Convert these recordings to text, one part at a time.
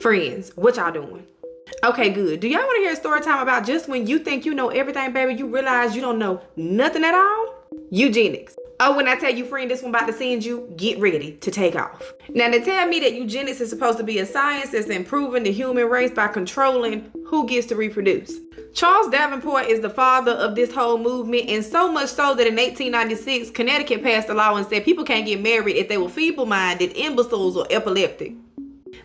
Friends, what y'all doing? Okay, good. Do y'all want to hear a story time about just when you think you know everything, baby, you realize you don't know nothing at all? Eugenics. Oh, when I tell you, friend, this one about to send you, get ready to take off. Now, they tell me that eugenics is supposed to be a science that's improving the human race by controlling who gets to reproduce. Charles Davenport is the father of this whole movement, and so much so that in 1896, Connecticut passed a law and said people can't get married if they were feeble-minded, imbeciles, or epileptic.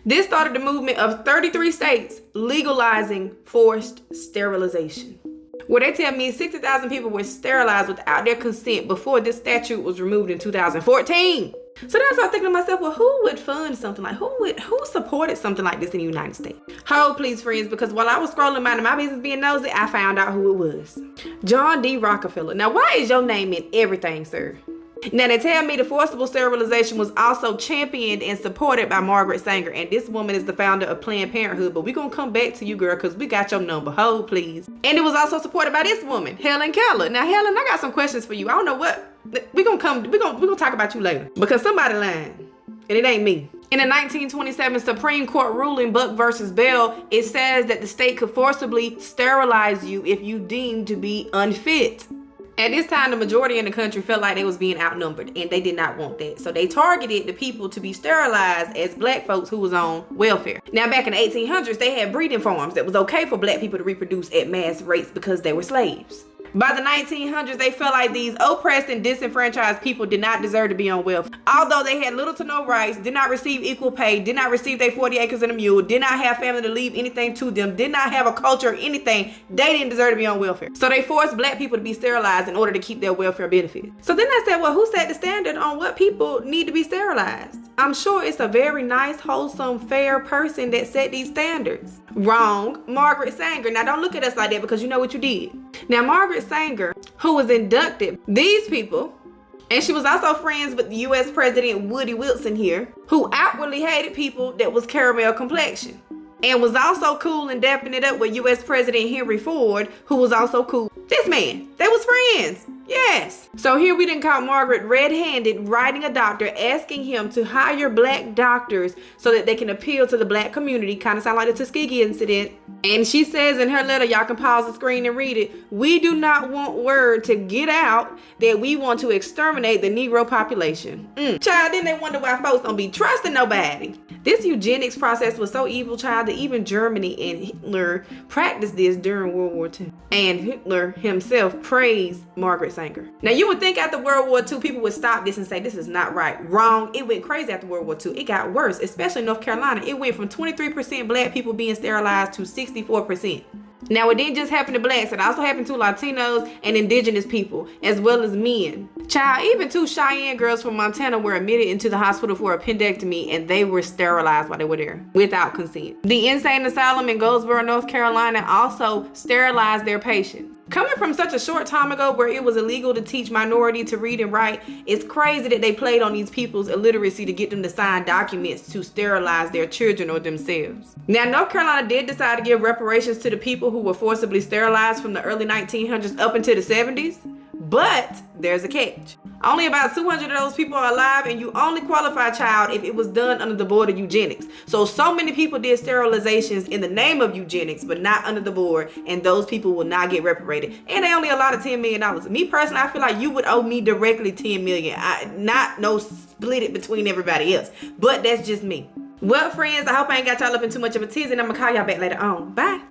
This started the movement of 33 states legalizing forced sterilization, where they tell me 60,000 people were sterilized without their consent before this statute was removed in 2014. So then I started thinking to myself, well, who would fund something like, who supported something like this in the United States? Hold please, friends, because while I was scrolling minding my business being nosy, I found out who it was. John D. Rockefeller. Now, why is your name in everything, sir? Now, they tell me the forcible sterilization was also championed and supported by Margaret Sanger, and this woman is the founder of Planned Parenthood, but we're going to come back to you, girl, because we got your number. Hold, please. And it was also supported by this woman, Helen Keller. Now, Helen, I got some questions for you. I don't know what. We're going to talk about you later, because somebody lying, and it ain't me. In a 1927 Supreme Court ruling, Buck versus Bell, it says that the state could forcibly sterilize you if you deemed to be unfit. At this time, the majority in the country felt like they was being outnumbered, and they did not want that. So they targeted the people to be sterilized as black folks who was on welfare. Now, back in the 1800s, they had breeding farms that was okay for black people to reproduce at mass rates because they were slaves. By the 1900s, they felt like these oppressed and disenfranchised people did not deserve to be on welfare. Although they had little to no rights, did not receive equal pay, did not receive their 40 acres and a mule, did not have family to leave anything to them, did not have a culture or anything, they didn't deserve to be on welfare. So they forced black people to be sterilized in order to keep their welfare benefits. So then I said, well, who set the standard on what people need to be sterilized? I'm sure it's a very nice, wholesome, fair person that set these standards. Wrong. Margaret Sanger. Now, don't look at us like that because you know what you did. Now, Margaret Sanger, who was inducted, these people, and she was also friends with the U.S. President Woody Wilson here, who outwardly hated people that was caramel complexion, and was also cool and dapping it up with U.S. President Henry Ford, who was also cool. This man, they was friends. Yes. So here we done caught Margaret red-handed writing a doctor asking him to hire black doctors so that they can appeal to the black community. Kind of sound like the Tuskegee incident. And she says in her letter, y'all can pause the screen and read it, we do not want word to get out that we want to exterminate the Negro population. Child, then they wonder why folks don't be trusting nobody. This eugenics process was so evil, child, that even Germany and Hitler practiced this during World War II. And Hitler himself praised Margaret Sanger. Now, you would think after World War II, people would stop this and say, this is not right. Wrong. It went crazy after World War II. It got worse, especially in North Carolina. It went from 23% black people being sterilized to 64%. Now, it didn't just happen to blacks. It also happened to Latinos and indigenous people, as well as men. Child, even two Cheyenne girls from Montana were admitted into the hospital for a appendectomy, and they were sterilized while they were there without consent. The insane asylum in Goldsboro, North Carolina also sterilized their patients. Coming from such a short time ago where it was illegal to teach minority to read and write, it's crazy that they played on these people's illiteracy to get them to sign documents to sterilize their children or themselves. Now, North Carolina did decide to give reparations to the people who were forcibly sterilized from the early 1900s up into the 70s, but there's a catch. Only about 200 of those people are alive, and you only qualify, child, if it was done under the board of eugenics. So many people did sterilizations in the name of eugenics, but not under the board, and those people will not get reparated. And they only allotted $10 million. Me personally, I feel like you would owe me directly $10 million. Not no split it between everybody else. But that's just me. Well, friends, I hope I ain't got y'all up in too much of a tizzy, and I'm gonna call y'all back later on. Bye.